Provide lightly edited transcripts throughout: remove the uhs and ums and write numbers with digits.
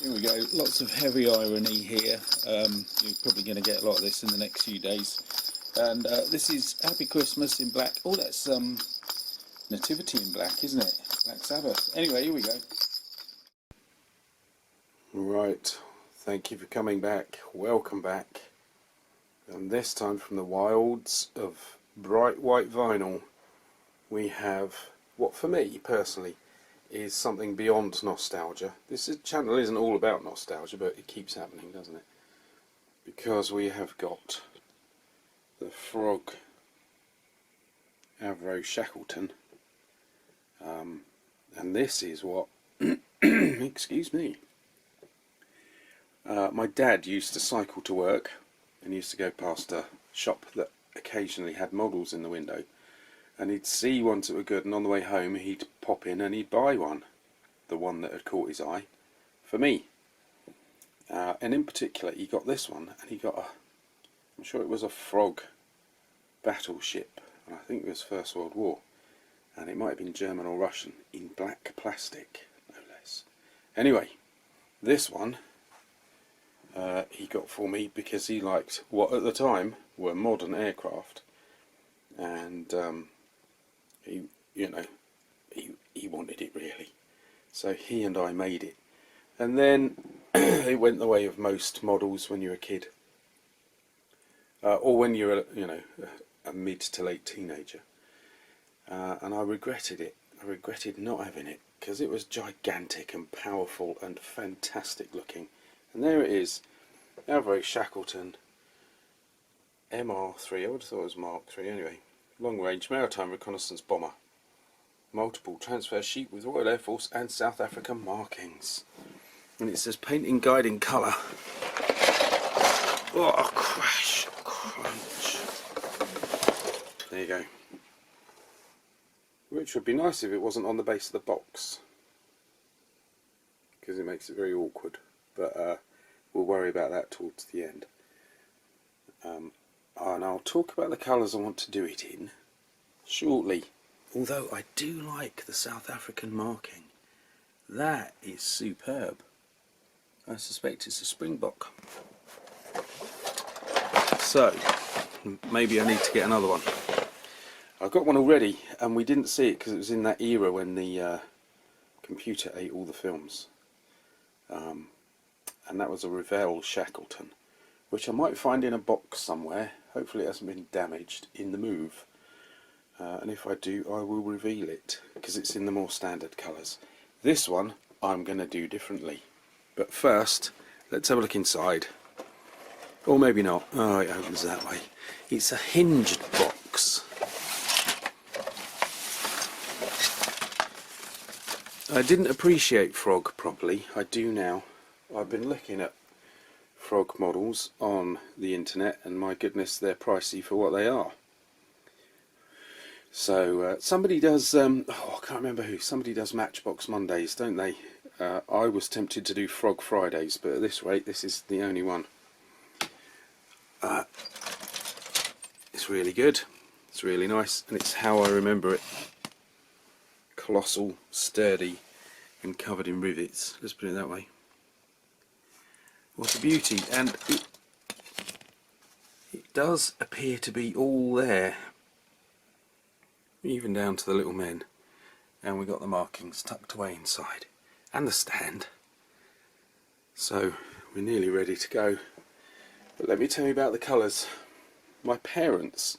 Here we go, lots of heavy irony here. You're probably going to get a lot of this in the next few days. And this is Happy Christmas in black. Oh, that's Nativity in black, isn't it? Black Sabbath. Anyway, here we go. Right, thank you for coming back. Welcome back. And this time from the wilds of bright white vinyl, we have what for me personally is something beyond nostalgia. This channel isn't all about nostalgia, but it keeps happening, doesn't it? Because we have got the Frog Avro Shackleton, and this is what excuse me, my dad used to cycle to work and used to go past a shop that occasionally had models in the window, and he'd see ones that were good, and on the way home he'd pop in and he'd buy one, the one that had caught his eye, for me. And in particular he got this one, and he got I'm sure it was a Frog battleship, and I think it was First World War, and it might have been German or Russian, in black plastic, no less. Anyway, this one he got for me because he liked what at the time were modern aircraft, and he wanted it really, so he and I made it. And then it went the way of most models when you're a kid, or when you're a mid to late teenager, and I regretted it. I regretted not having it because it was gigantic and powerful and fantastic looking. And there it is, Avro Shackleton MR3. I would have thought it was Mark III anyway. Long range maritime reconnaissance bomber. Multiple transfer sheet with Royal Air Force and South African markings. And it says paint in guide in colour. Oh, crash, crunch. There you go. Which would be nice if it wasn't on the base of the box, because it makes it very awkward. But we'll worry about that towards the end. And I'll talk about the colours I want to do it in shortly. Although I do like the South African marking. That is superb. I suspect it's a Springbok. So, maybe I need to get another one. I've got one already, and we didn't see it because it was in that era when the computer ate all the films. And that was a Revell Shackleton, which I might find in a box somewhere. Hopefully it hasn't been damaged in the move. And if I do, I will reveal it, because it's in the more standard colours. This one I'm going to do differently. But first, let's have a look inside. Or maybe not. Oh, it opens that way. It's a hinged box. I didn't appreciate Frog properly. I do now. I've been looking at Frog models on the internet, and my goodness, they're pricey for what they are. So somebody does, I can't remember who, somebody does Matchbox Mondays, don't they? I was tempted to do Frog Fridays, but at this rate this is the only one. It's really good, it's really nice, and it's how I remember it. Colossal, sturdy, and covered in rivets, let's put it that way. What a beauty, and it does appear to be all there. Even down to the little men, and we got the markings tucked away inside, and the stand. So we're nearly ready to go. But let me tell you about the colours. My parents,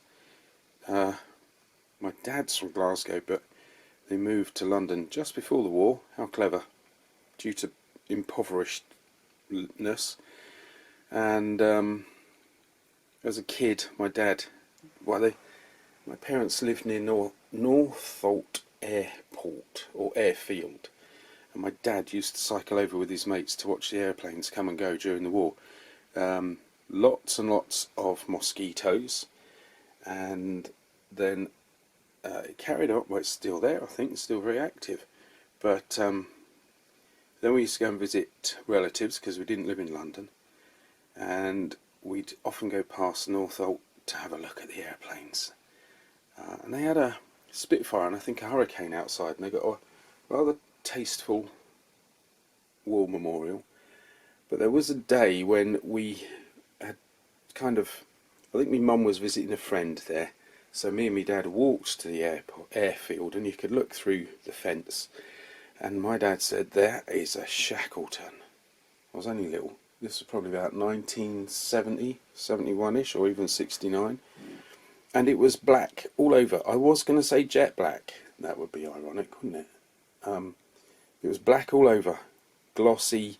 my dad's from Glasgow, but they moved to London just before the war. How clever, due to impoverishedness. And as a kid, my parents lived near Northolt Airport, or Airfield, and my dad used to cycle over with his mates to watch the airplanes come and go during the war. Lots and lots of mosquitoes, and then it carried on. Well, it's still there, I think, it's still very active. But then we used to go and visit relatives because we didn't live in London, and we'd often go past Northolt to have a look at the airplanes. And they had a Spitfire and I think a Hurricane outside, and they got a rather tasteful war memorial. But there was a day when we had kind of, I think my mum was visiting a friend there, so me and my dad walked to the airfield, and you could look through the fence, and my dad said, "There is a Shackleton." I was only little. This was probably about 1970, 71-ish, or even 69. And it was black all over. I was going to say jet black. That would be ironic, wouldn't it? It was black all over. Glossy,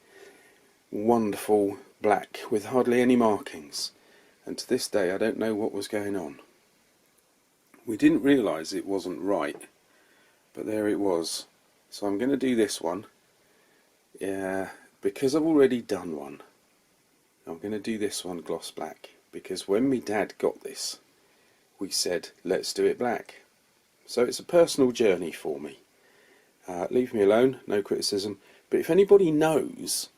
wonderful black with hardly any markings. And to this day I don't know what was going on. We didn't realise it wasn't right, but there it was. So I'm going to do this one. Yeah, because I've already done one. I'm going to do this one gloss black, because when my dad got this, we said, let's do it black. So it's a personal journey for me. Leave me alone, no criticism. But if anybody knows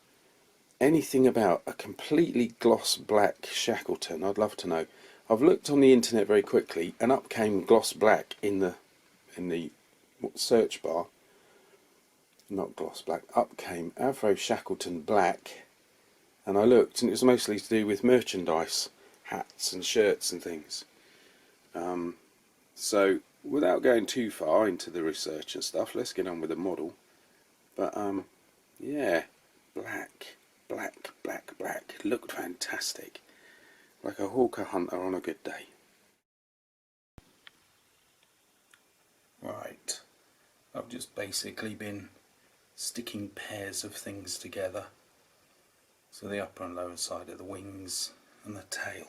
anything about a completely gloss black Shackleton, I'd love to know. I've looked on the internet very quickly, and up came gloss black in the search bar. Not gloss black. Up came Avro Shackleton black, and I looked, and it was mostly to do with merchandise, hats and shirts and things. So without going too far into the research and stuff, let's get on with the model. But yeah, black, black, black, black. Looked fantastic, like a hawker hunter on a good day. Right, I've just basically been sticking pairs of things together. So the upper and lower side of the wings and the tail.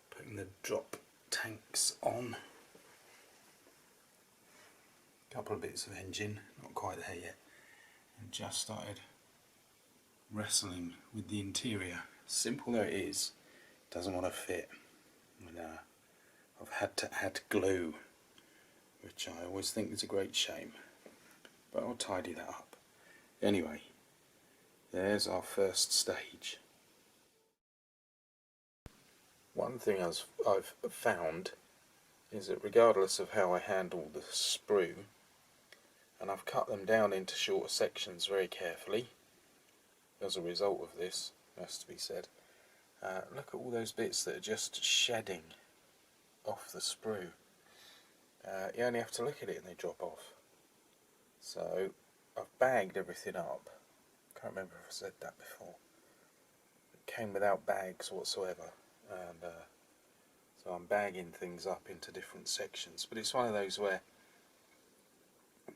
Putting the drop tanks on. A couple of bits of engine, not quite there yet. And just started wrestling with the interior. Simple though it is, doesn't want to fit. And I've had to add glue, which I always think is a great shame. But I'll tidy that up. Anyway, there's our first stage. One thing I've found is that regardless of how I handle the sprue, and I've cut them down into shorter sections very carefully as a result of this, has to be said, look at all those bits that are just shedding off the sprue. You only have to look at it and they drop off. So I've bagged everything up. Can't remember if I said that before. It came without bags whatsoever, and so I'm bagging things up into different sections. But it's one of those where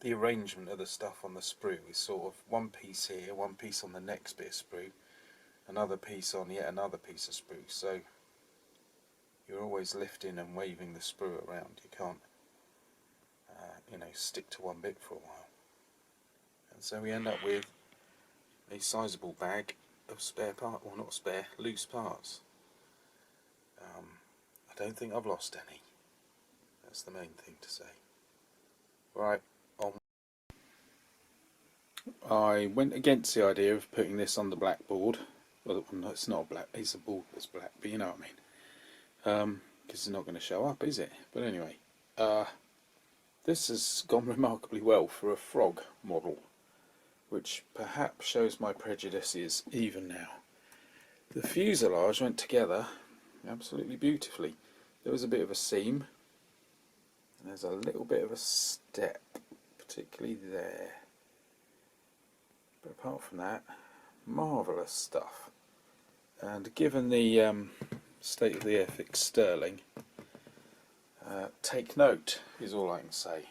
the arrangement of the stuff on the sprue is sort of one piece here, one piece on the next bit of sprue, another piece on yet another piece of sprue. So you're always lifting and waving the sprue around. You can't, stick to one bit for a while. And so we end up with a sizable bag of spare part, well not spare, loose parts. I don't think I've lost any. That's the main thing to say. Right, on. I went against the idea of putting this on the blackboard. Well, no, it's not black, it's a board that's black, but you know what I mean. Because it's not going to show up, is it? But anyway, this has gone remarkably well for a frog model, which perhaps shows my prejudices even now. The fuselage went together absolutely beautifully. There was a bit of a seam, and there's a little bit of a step, particularly there. But apart from that, marvellous stuff. And given the state of the Airfix Sterling, take note is all I can say.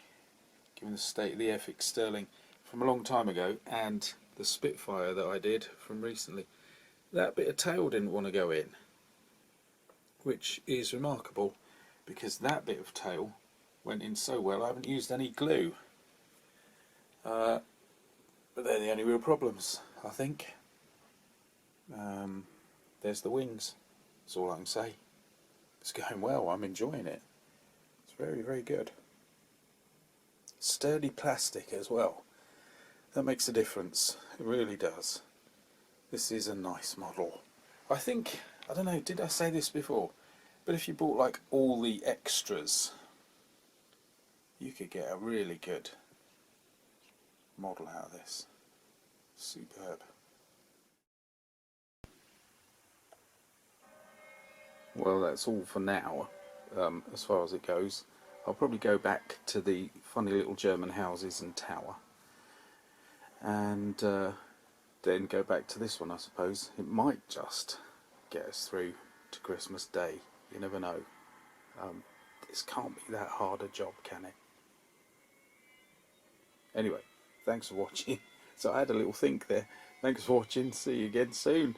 Given the state of the Airfix Sterling from a long time ago, and the Spitfire that I did from recently, that bit of tail didn't want to go in, which is remarkable because that bit of tail went in so well I haven't used any glue. But they're the only real problems, I think. There's the wings, that's all I can say. It's going well, I'm enjoying it. It's very, very good. Sturdy plastic as well. That makes a difference, it really does. This is a nice model. I think, I don't know, did I say this before? But if you bought like all the extras, you could get a really good model out of this. Superb. Well, that's all for now, as far as it goes. I'll probably go back to the funny little German houses and tower, and then go back to this one, I suppose. It might just get us through to Christmas Day. You never know. This can't be that hard a job, can it? Anyway, thanks for watching. So I had a little think there. Thanks for watching. See you again soon.